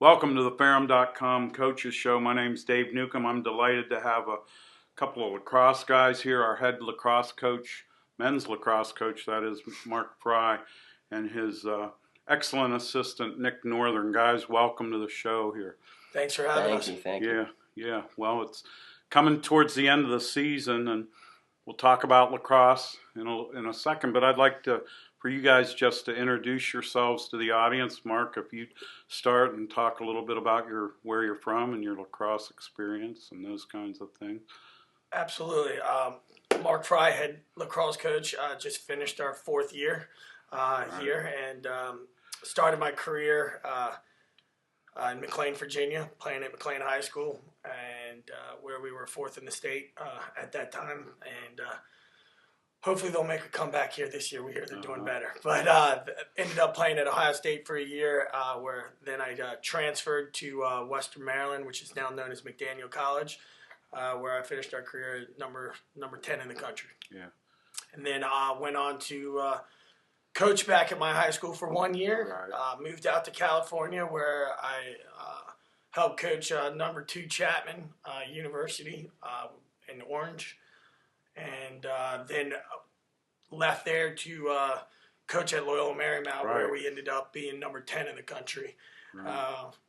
Welcome to the Ferrum.com Coaches Show. My name's Dave Newcombe. I'm delighted to have a couple of lacrosse guys here. Our head lacrosse coach, men's lacrosse coach, that is Mark Frey, and his excellent assistant, Nick Northern. Guys, welcome to the show here. Thanks for having us. Thank you. Yeah. Well, it's coming towards the end of the season, and we'll talk about lacrosse in a second, but I'd like for you guys just to introduce yourselves to the audience. Mark, if you'd start and talk a little bit about where you're from and your lacrosse experience and those kinds of things. Absolutely. Mark Frey, head lacrosse coach, just finished our fourth year here and started my career in McLean, Virginia, playing at McLean High School, and where we were fourth in the state at that time. And hopefully they'll make a comeback here this year. We hear they're doing better. But ended up playing at Ohio State for a year, where then I transferred to Western Maryland, which is now known as McDaniel College, where I finished our career at number 10 in the country. Yeah. And then went on to coach back at my high school for 1 year. Right. Moved out to California, where I helped coach number 2 Chapman University in Orange. And then left there to coach at Loyola Marymount, Right. where we ended up being number 10 in the country,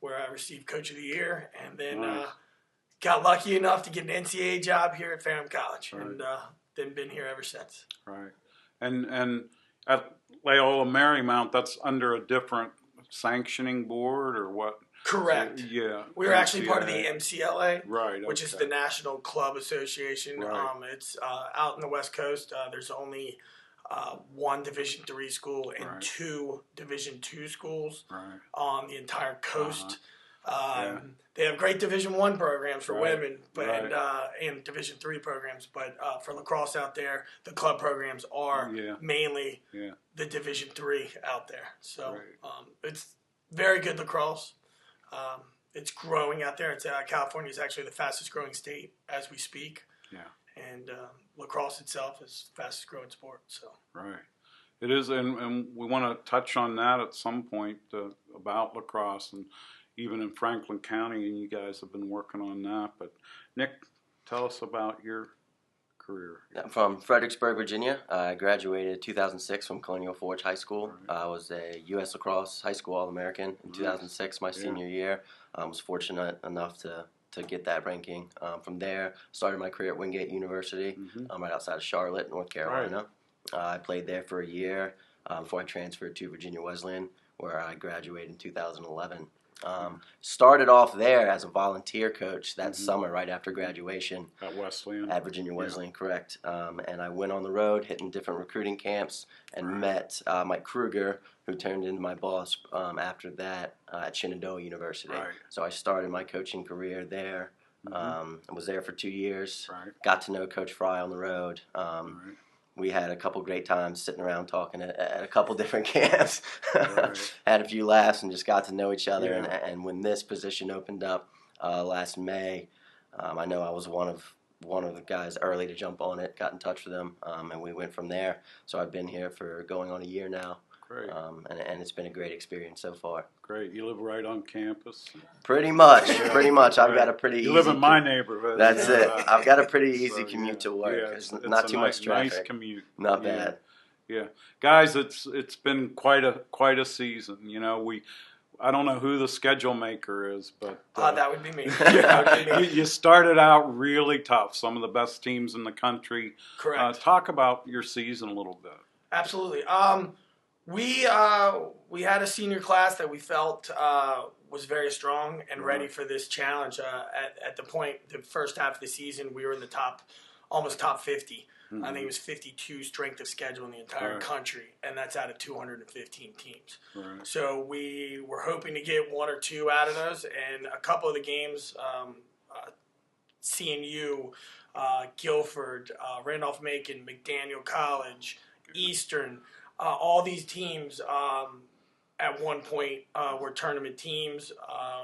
where I received Coach of the Year. And then got lucky enough to get an NCAA job here at Ferrum College, and then been here ever since. Right. And at Loyola Marymount, that's under a different sanctioning board or what? Correct. Yeah. We were actually part of the MCLA, right, which is the National Club Association. Right. It's out in the West Coast. There's only one Division III school and Right. 2 Division II schools Right. on the entire coast. Yeah. They have great Division I programs for Right. women, but Right. and Division III programs. But for lacrosse out there, the club programs are mainly the Division III out there. So it's very good lacrosse. It's growing out there. It's California is actually the fastest growing state as we speak. Yeah. And lacrosse itself is the fastest growing sport. So Right. It is, and we want to touch on that at some point about lacrosse, and even in Franklin County, and you guys have been working on that. But Nick, tell us about your career. I'm from Fredericksburg, Virginia. I graduated 2006 from Colonial Forge High School. Right. I was a U.S. Lacrosse High School All-American in 2006, my senior year. I was fortunate enough to get that ranking. From there, started my career at Wingate University, right outside of Charlotte, North Carolina. I played there for a year before I transferred to Virginia Wesleyan, where I graduated in 2011. Started off there as a volunteer coach that summer right after graduation. At Wesleyan? At Virginia Wesleyan, correct. And I went on the road, hitting different recruiting camps, and met Mike Kruger, who turned into my boss after that at Shenandoah University. Right. So I started my coaching career there. I was there for 2 years. Right. Got to know Coach Frey on the road. We had a couple great times sitting around talking at a couple different camps. Had a few laughs and just got to know each other. Yeah. And when this position opened up last May, I know I was one of the guys early to jump on it. Got in touch with them, and we went from there. So I've been here for going on a year now. Great. And it's been a great experience so far. Great. You live right on campus? Pretty much. Pretty much. I've got a pretty easy... You live in my neighborhood. That's it. I've got a pretty easy commute to work. Yeah, it's not too much traffic. Nice commute. Not bad. Yeah. Guys, it's been quite a season. You know, I don't know who the schedule maker is, but that would be me. That would be me. You started out really tough. Some of the best teams in the country. Correct. Talk about your season a little bit. Absolutely. We had a senior class that we felt was very strong and ready for this challenge. At the first half of the season, we were in the almost top 50. I think it was 52 strength of schedule in the entire country, and that's out of 215 teams. Right. So we were hoping to get 1 or 2 out of those, and a couple of the games, CNU, Guilford, Randolph-Macon, McDaniel College, Eastern, all these teams at one point were tournament teams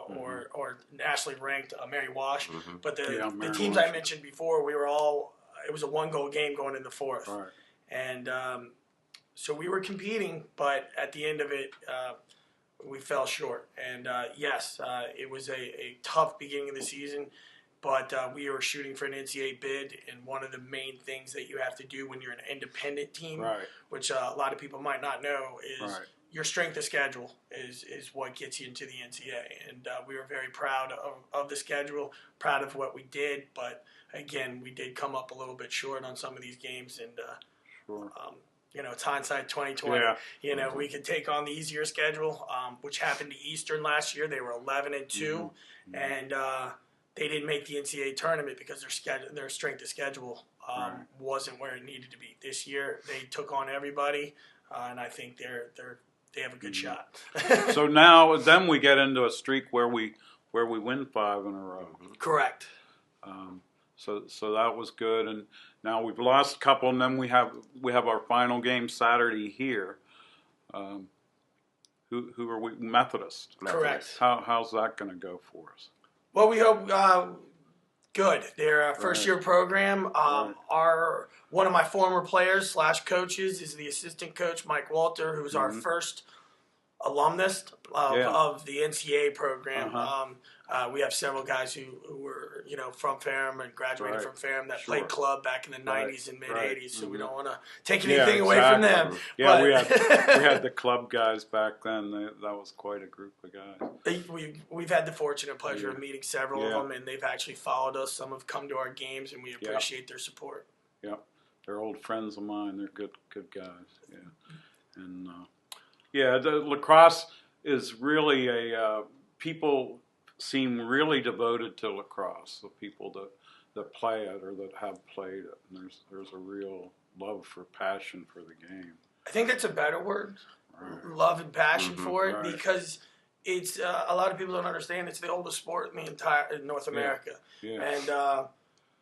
or nationally ranked Mary Wash. But the teams I mentioned before, we were all – it was a 1-goal game going into the fourth. And so we were competing, but at the end of it, we fell short. And yes, it was a tough beginning of the season, but we were shooting for an NCAA bid. And one of the main things that you have to do when you're an independent team, Right. which a lot of people might not know, is Right. your strength of schedule is what gets you into the NCAA. And we were very proud of the schedule, proud of what we did. But again, we did come up a little bit short on some of these games. And Sure. you know, it's hindsight 2020. Yeah. You know, we could take on the easier schedule, which happened to Eastern last year. They were 11-2, Mm-hmm. and they didn't make the NCAA tournament because their strength of schedule Right. wasn't where it needed to be. This year, they took on everybody, and I think they have a good shot. So now, then we get into a streak where we win 5 in a row. Correct. So that was good, and now we've lost a couple, and then we have our final game Saturday here. Who are we? Methodist. Correct. How's that going to go for us? Well, we hope good. They're a first-year program. One of my former players / coaches is the assistant coach, Mike Walter, who's our first alumnus of the NCAA program. We have several guys who were, you know, from Ferrum and graduated from Ferrum that played club back in the 90s and mid-80s, so we don't want to take anything away from them. Yeah, but we had the club guys back then. That was quite a group of guys. We've had the fortunate pleasure of meeting several of them, and they've actually followed us. Some have come to our games, and we appreciate their support. Yep, they're old friends of mine. They're good guys. Yeah, and the lacrosse is really people seem really devoted to lacrosse. The people that play it or that have played it, and there's a real love for passion for the game. I think that's a better word, love and passion for it, because it's a lot of people don't understand it's the oldest sport in the entire North America, and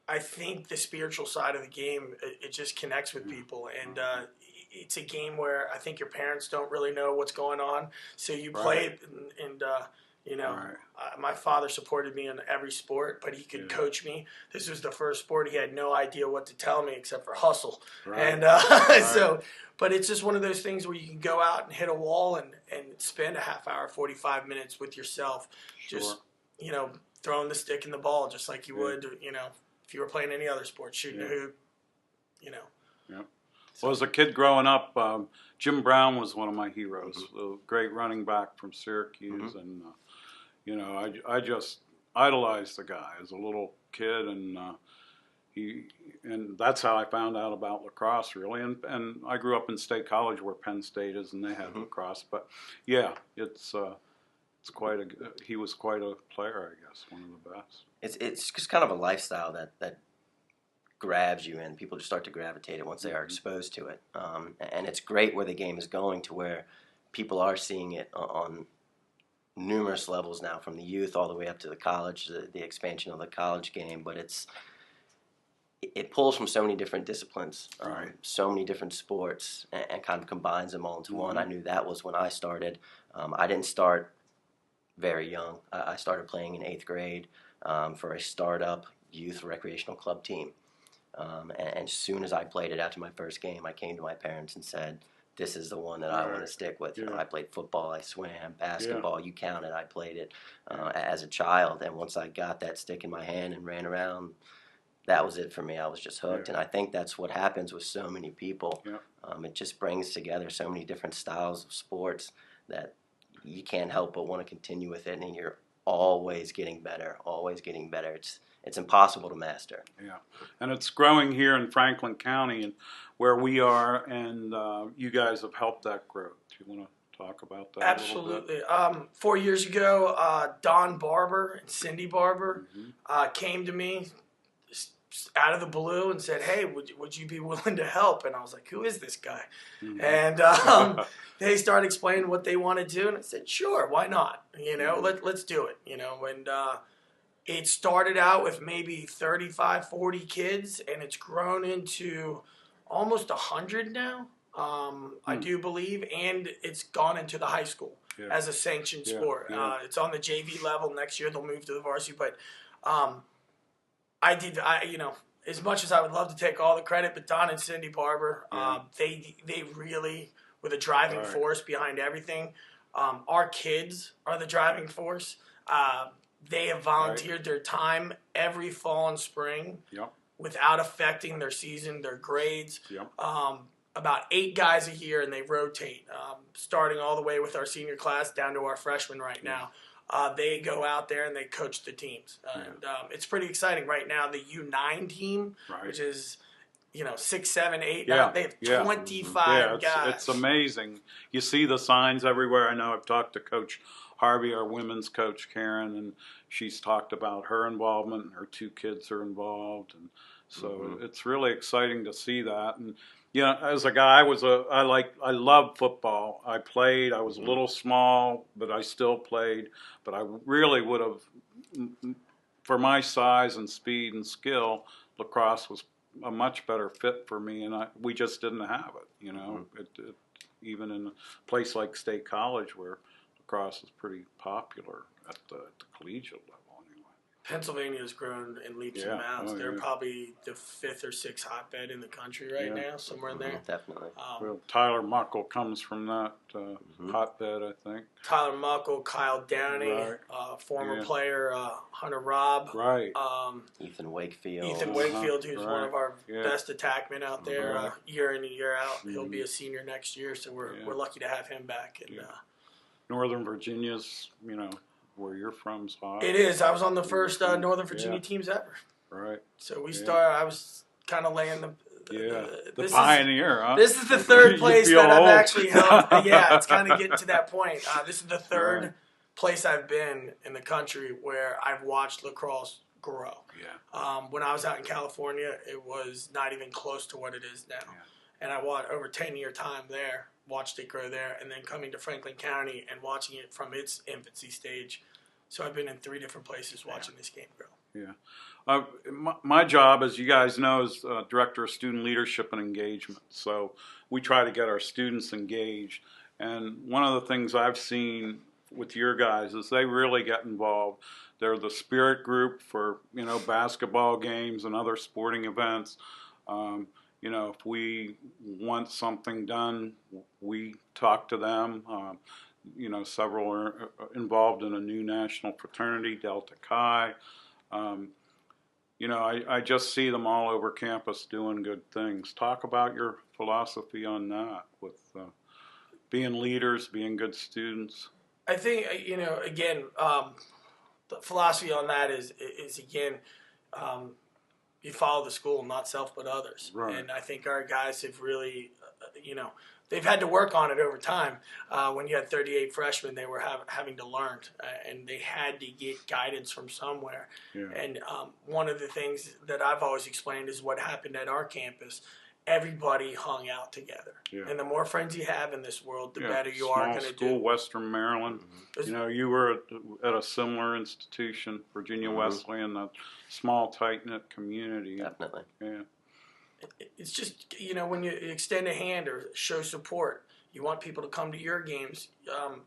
I think the spiritual side of the game it just connects with people, and it's a game where I think your parents don't really know what's going on, so you play it and you know, my father supported me in every sport, but he could coach me. This was the first sport he had no idea what to tell me except for hustle. And so, but it's just one of those things where you can go out and hit a wall and spend a half hour, 45 minutes with yourself, just, you know, throwing the stick in the ball just like you would, you know, if you were playing any other sport, shooting a hoop, you know. Yeah. Well, as a kid growing up, Jim Brown was one of my heroes, a great running back from Syracuse, and you know, I just idolized the guy as a little kid, and that's how I found out about lacrosse, really. And I grew up in State College where Penn State is, and they had lacrosse. But yeah, it's he was quite a player, I guess, one of the best. It's just kind of a lifestyle that grabs you, and people just start to gravitate it once they are exposed to it. And it's great where the game is going to, where people are seeing it on numerous levels now, from the youth all the way up to the college, the expansion of the college game. But it pulls from so many different disciplines, so many different sports, and kind of combines them all into one. I knew that was when I started. I didn't start very young. I started playing in 8th grade for a startup youth recreational club team. And as soon as I played it after my first game, I came to my parents and said, this is the one that I want to stick with. You know, I played football, I swam, basketball, you count it. I played it as a child. And once I got that stick in my hand and ran around, that was it for me. I was just hooked. And I think that's what happens with so many people. It just brings together so many different styles of sports that you can't help but want to continue with it. And you're always getting better, always getting better. It's impossible to master. Yeah, and it's growing here in Franklin County and where we are, and you guys have helped that grow. Do you want to talk about that Absolutely. A little bit? 4 years ago, Don Barber and Cindy Barber came to me out of the blue and said, hey, would you be willing to help? And I was like, who is this guy? And they started explaining what they want to do, and I said, sure, why not? You know, let's do it. You know, and it started out with maybe 35, 40 kids, and it's grown into almost 100 now, I do believe, and it's gone into the high school as a sanctioned sport. It's on the JV level. Next year they'll move to the varsity, but you know, as much as I would love to take all the credit, but Don and Cindy Barber, they really were the driving force behind everything. Our kids are the driving force. They have volunteered their time every fall and spring Yep. without affecting their season, their grades. Yep. About 8 guys a year, and they rotate, starting all the way with our senior class down to our freshmen right now. They go out there and they coach the teams. And it's pretty exciting right now. The U9 team, which is, 6, 7, 8, 9, they have 25 guys. It's amazing. You see the signs everywhere. I know I've talked to Coach Harvey, our women's coach, Karen, and she's talked about her involvement. Her 2 kids are involved, and so it's really exciting to see that. And as a guy, I love football. I played. I was a little small, but I still played. But I really would have, for my size and speed and skill, lacrosse was a much better fit for me, and we just didn't have it. Even in a place like State College, where lacrosse is pretty popular at the collegiate level. Pennsylvania has grown in leaps and bounds. They're probably the 5th or 6th hotbed in the country right now, somewhere in there. Definitely. Well, Tyler Muckle comes from that hotbed, I think. Tyler Muckle, Kyle Downey, former player Hunter Robb. Right. Ethan Wakefield. Who's one of our best attackmen out there year in and year out. He'll be a senior next year, so we're lucky to have him back. And, Northern Virginia's, where you're from, is hot. It is. I was on the first Northern Virginia teams ever. Right. So we started. I was kind of laying the pioneer. Huh? This is the 3rd place that I've actually held. It's kind of getting to that point. This is the 3rd place I've been in the country where I've watched lacrosse grow. When I was out in California, it was not even close to what it is now. And I watched over 10-year time there. Watched it grow there, and then coming to Franklin County and watching it from its infancy stage. So I've been in 3 different places watching this game grow. My job, as you guys know, is Director of Student Leadership and Engagement. So we try to get our students engaged. And one of the things I've seen with your guys is they really get involved. They're the spirit group for, basketball games and other sporting events. If we want something done, we talk to them. Several are involved in a new national fraternity, Delta Chi. I just see them all over campus doing good things. Talk about your philosophy on that with being leaders, being good students. I think, again, the philosophy on that is again, you follow the school, not self but others. Right. And I think our guys have really, they've had to work on it over time. When you had 38 freshmen, they were having to learn, and they had to get guidance from somewhere. And one of the things that I've always explained is what happened at our campus. Everybody hung out together. And the more friends you have in this world, the better you are going to do. Small school, Western Maryland. You were at a similar institution, Virginia Wesleyan, a small, tight-knit community. Definitely. It's just, when you extend a hand or show support, you want people to come to your games.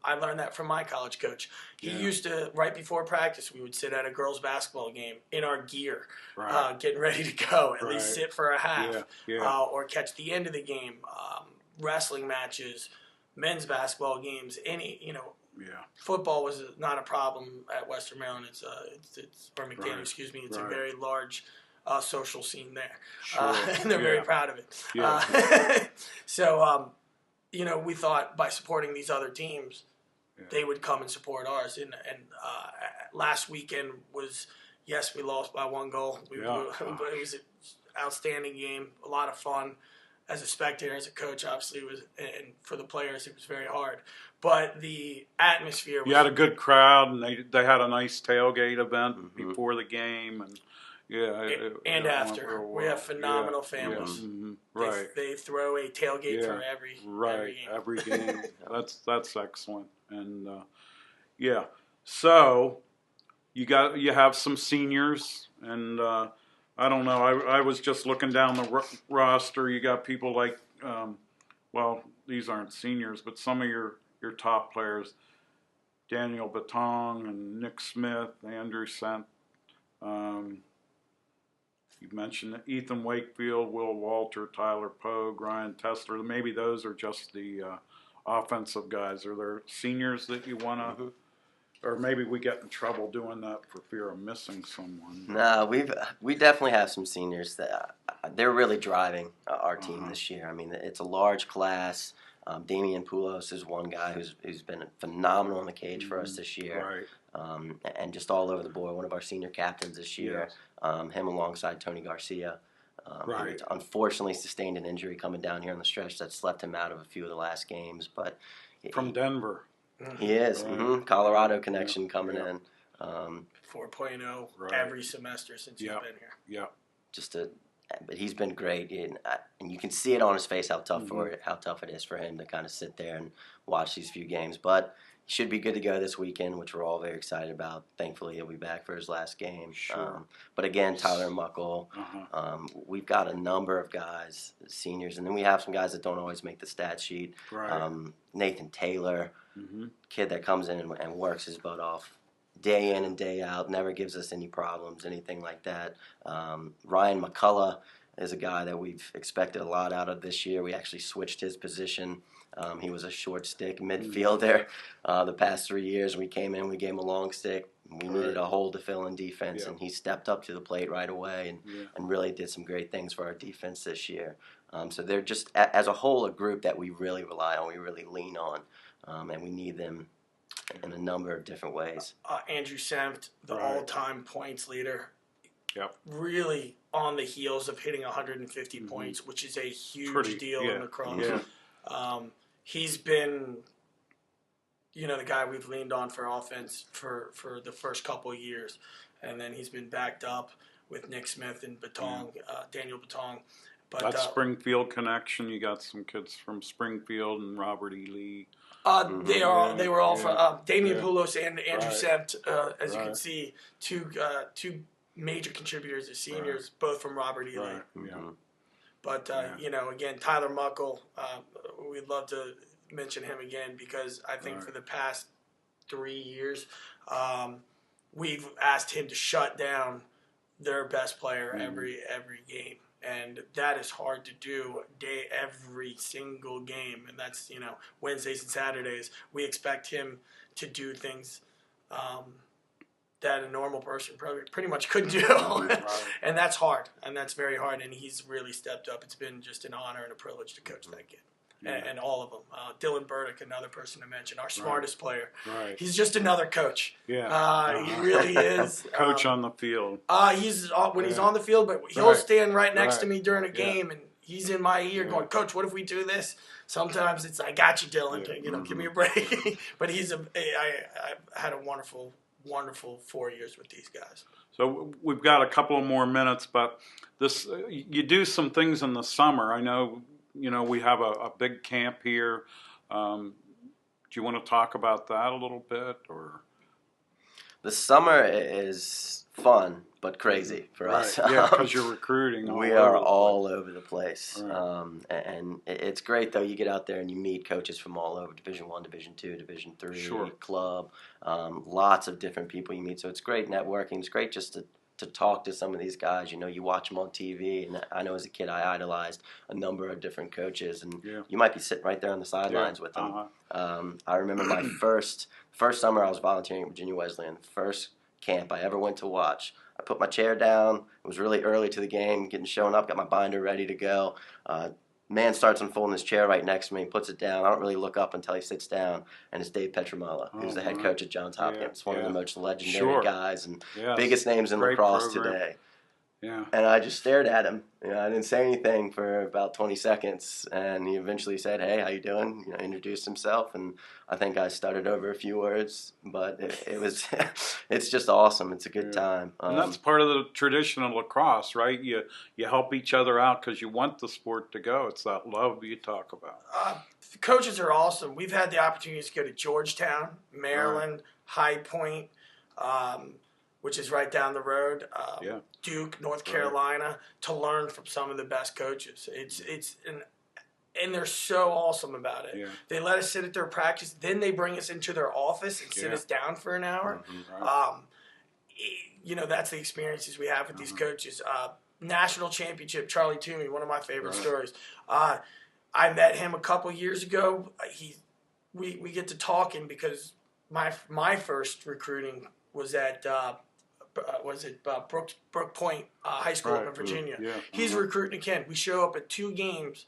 I learned that from my college coach. He used to, right before practice, we would sit at a girls' basketball game in our gear, getting ready to go, at least sit for a half, or catch the end of the game, wrestling matches, men's basketball games, football was not a problem at Western Maryland. It's or McDaniel, excuse me. It's a very large social scene there, and they're very proud of it. So, we thought by supporting these other teams, they would come and support ours. And last weekend was, yes, we lost by 1 goal. But it was an outstanding game, a lot of fun. As a spectator, as a coach, obviously, it was, and for the players, it was very hard. But the atmosphere was... You had a good crowd, and they had a nice tailgate event before the game, and and after. We have phenomenal families. Right. They throw a tailgate for every game. Every game. That's excellent. And so you have some seniors, and I don't know. I was just looking down the roster. You got people like, these aren't seniors, but some of your top players, Daniel Batong and Nick Smith, Andrew Sant. You mentioned Ethan Wakefield, Will Walter, Tyler Pogue, Ryan Tessler. Maybe those are just the offensive guys? Are there seniors that you want to? Mhm. Or maybe we get in trouble doing that for fear of missing someone. No, we definitely have some seniors that they're really driving our team Uh-huh. this year. I mean, it's a large class. Damian Poulos is one guy who's been phenomenal in the cage for us this year, Right. and just all over the board. One of our senior captains this year, Yes. him alongside Tony Garcia. Right. Who unfortunately sustained an injury coming down here on the stretch that's left him out of a few of the last games, but From Denver. he is. Right. Colorado connection coming Yeah. in. 4.0 Right. every semester since he's been here. Yeah. But he's been great, and you can see it on his face how tough Mhm. how tough it is for him to kind of sit there and watch these few games. But he should be good to go this weekend, which we're all very excited about. Thankfully, he'll be back for his last game. Sure. But again, Tyler Muckle, Uh-huh. we've got a number of guys, seniors, and then we have some guys that don't always make the stat sheet. Right. Nathan Taylor, Mm-hmm. kid that comes in and works his butt off day in and day out, never gives us any problems, anything like that. Ryan McCullough is a guy that we've expected a lot out of this year. We actually switched his position. He was a short stick midfielder the past 3 years. We came in, we gave him a long stick. We needed a hole to fill in defense, and he stepped up to the plate right away and really did some great things for our defense this year. So they're just, as a whole, a group that we really rely on, we really lean on, and we need them in a number of different ways. Andrew Sempt, the Right. all-time points leader, Yep. really on the heels of hitting 150 points, which is a huge deal in lacrosse. Yeah. He's been, the guy we've leaned on for offense for the first couple of years, and then he's been backed up with Nick Smith and Daniel Batong. But That Springfield connection, you got some kids from Springfield and Robert E. Lee. they were all from Damian Poulos and Andrew Right. Sempt, as you Right. can see, two major contributors as seniors, both from Robert E. Lee. Right. Yeah. But again, Tyler Muckle, we'd love to mention him again because I think for the past 3 years, we've asked him to shut down their best player every game, and that is hard to do every single game, and that's Wednesdays and Saturdays. We expect him to do things that a normal person probably pretty much couldn't do. And that's hard, and that's very hard, and he's really stepped up. It's been just an honor and a privilege to coach that kid. And all of them. Dylan Burdick, another person to mention, our smartest player. Right. He's just another coach. Yeah. He really is. Coach on the field. He's on the field, but he'll stand right next to me during a Yeah. game, and he's in my ear going, "Coach, what if we do this?" Sometimes it's, "I got you, Dylan. Give me a break." But I had a wonderful 4 years with these guys. So we've got a couple of more minutes, but this you do some things in the summer. I know, we have a big camp here. Do you want to talk about that a little bit, or? The summer is fun but crazy for us. Yeah, because you're recruiting. We are all over the place, Right. and it's great though. You get out there and you meet coaches from all over Division I, Division II, Division III, Sure. club. Lots of different people you meet. So it's great networking. It's great just to talk to some of these guys. You watch them on TV, and I know as a kid I idolized a number of different coaches, and you might be sitting right there on the sidelines with them. I remember my first summer I was volunteering at Virginia Wesleyan, the first camp I ever went to watch. I put my chair down. It was really early to the game, showing up, got my binder ready to go. Man starts unfolding his chair right next to me, puts it down. I don't really look up until he sits down, and it's Dave Petramella, who's the head coach at Johns Hopkins, one of the most legendary guys and biggest names in lacrosse today. Yeah. And I just stared at him. I didn't say anything for about 20 seconds, and he eventually said, "Hey, how you doing?" Introduced himself, and I think I stuttered over a few words, but it was, it's just awesome. It's a good time. And that's part of the tradition of lacrosse, right? You help each other out because you want the sport to go. It's that love you talk about. Coaches are awesome. We've had the opportunity to go to Georgetown, Maryland, High Point, which is right down the road, Duke, North Carolina, to learn from some of the best coaches. And they're so awesome about it. Yeah. They let us sit at their practice, then they bring us into their office and sit us down for an hour. That's the experiences we have with these coaches. National championship, Charlie Toomey, one of my favorite stories. I met him a couple years ago. we get to talking because my first recruiting was at Brook Point High School Right. in Virginia. Yeah. He's recruiting again. We show up at 2 games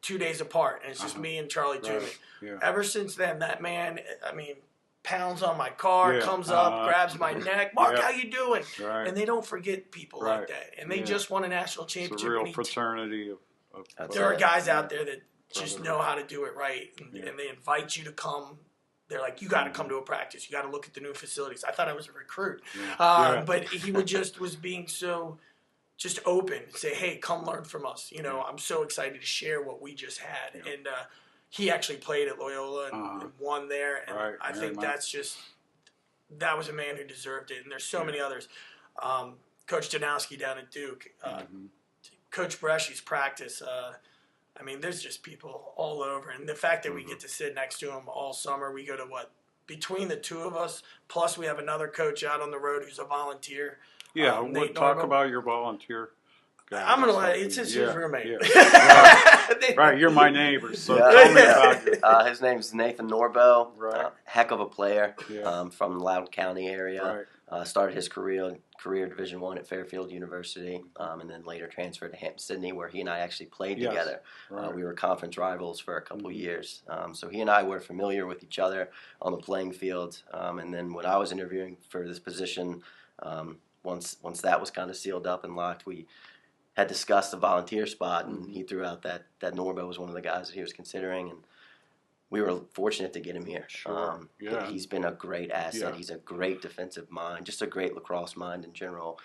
2 days apart, and it's just me and Charlie Toomey. Yeah. Ever since then, that man, I mean, pounds on my car, Yeah. comes up, grabs my neck. Mark, Yeah. how you doing? Right. And they don't forget people Right. like that. And they Yeah. just won a national It's championship. a real and fraternity of there are guys yeah. out there that just know how to do it right, and they invite you to come. They're like, you got to come to a practice. You got to look at the new facilities. I thought I was a recruit, but he was being so just open and say, hey, come learn from us. You know, I'm so excited to share what we just had. And he actually played at Loyola and won there. And I think that was a man who deserved it. And there's so many others. Coach Janowski down at Duke, Coach Bresci's practice. I mean, there's just people all over. And the fact that we get to sit next to him all summer, we go to between the two of us, plus we have another coach out on the road who's a volunteer. Yeah, we'll talk about your volunteer guy. I'm going to let it's his roommate. Yeah. Right, you're my neighbor, so tell me about you. His name's Nathan Norbo. Right. Heck of a player Yeah. from the Loudoun County area. Right. Started his career Division I at Fairfield University, and then later transferred to Hampton-Sydney, where he and I actually played together. Right. We were conference rivals for a couple years. So he and I were familiar with each other on the playing field. And then when I was interviewing for this position, once that was kind of sealed up and locked, we had discussed the volunteer spot, and he threw out that Norbo was one of the guys that he was considering, and we were fortunate to get him here. Sure. He's been a great asset. Yeah. He's a great defensive mind, just a great lacrosse mind in general.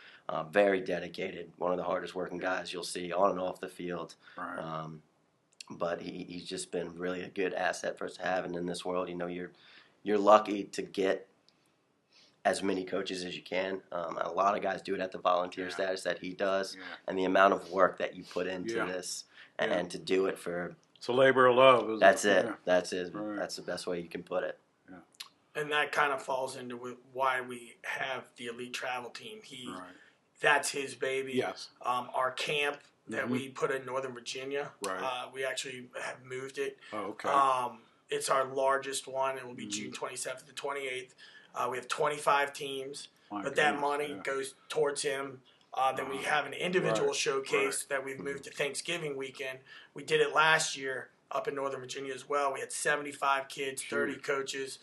Very dedicated, one of the hardest working guys you'll see on and off the field. Right. But he's just been really a good asset for us to have. And in this world, you know, you're lucky to get as many coaches as you can. A lot of guys do it at the volunteer status that he does, and the amount of work that you put into this, and to do it for. It's a labor of love, isn't That's it? it. That's it. Right. That's the best way you can put it. And that kind of falls into why we have the elite travel team. Right. That's his baby. Yes. Our camp that we put in Northern Virginia, Right. we actually have moved it. Oh, okay. It's our largest one. It will be June 27th to 28th. We have 25 teams, but that money goes towards him. Then we have an individual showcase that we've moved to Thanksgiving weekend. We did it last year up in Northern Virginia as well. We had 75 kids, 30 coaches.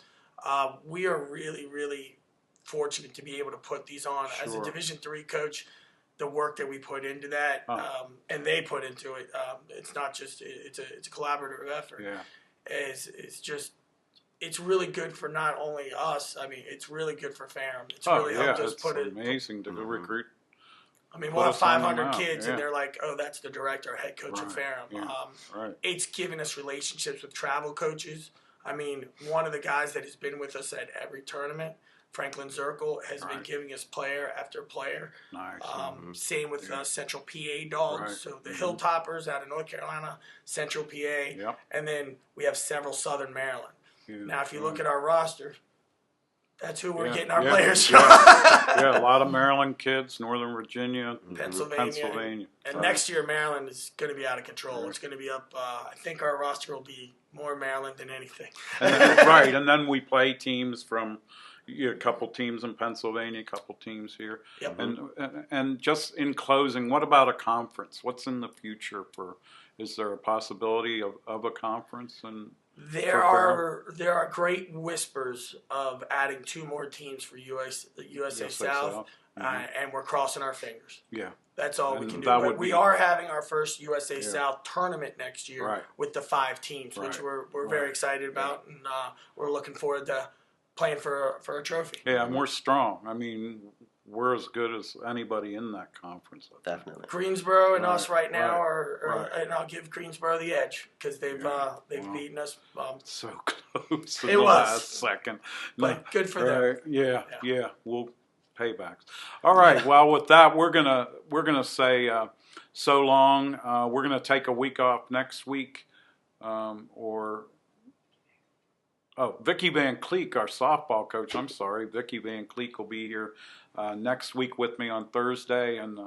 We are really, really fortunate to be able to put these on. As a Division III coach, the work that we put into that and they put into it, it's not just it's a collaborative effort. Yeah. It's really good for not only us. I mean, it's really good for Ferrum. It's really helped us it's put it. amazing to recruit. I mean, we'll have us on 500 them out, kids, and they're like, "Oh, that's the director or head coach of Ferrum." Right. It's given us relationships with travel coaches. I mean, one of the guys that has been with us at every tournament, Franklin Zirkle, has been giving us player after player. Nice. Same with Central PA Dogs. Right. So the Hilltoppers out of North Carolina, Central PA, Yep. and then we have several Southern Maryland. Yeah. Now, if you look at our roster, that's who we're getting our Yeah. players Yeah. from. Yeah, a lot of Maryland kids, Northern Virginia, Pennsylvania. And next year, Maryland is going to be out of control. It's going to be up. I think our roster will be more Maryland than anything. Right, and then we play teams from a couple teams in Pennsylvania, a couple teams here. Yep. And just in closing, what about a conference? What's in the future for? Is there a possibility of a conference? And there are great whispers of adding 2 more teams for USA South. And we're crossing our fingers. Yeah. That's all we can do. But we are having our first USA South tournament next year with the 5 teams, which we're very excited about, and we're looking forward to playing for a trophy. Yeah, and we're strong. I mean, we're as good as anybody in that conference. Definitely. Greensboro and us right now are and I'll give Greensboro the edge because they've beaten us. So close it in the was. last second. But good for them. Yeah. We'll paybacks. All right. Well, with that, we're gonna say so long. We're gonna take a week off next week, Vicky Van Cleek, our softball coach. I'm sorry, Vicky Van Cleek will be here next week with me on Thursday, and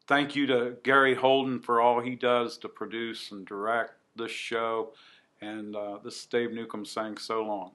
thank you to Gary Holden for all he does to produce and direct this show. And this is Dave Newcombe saying so long.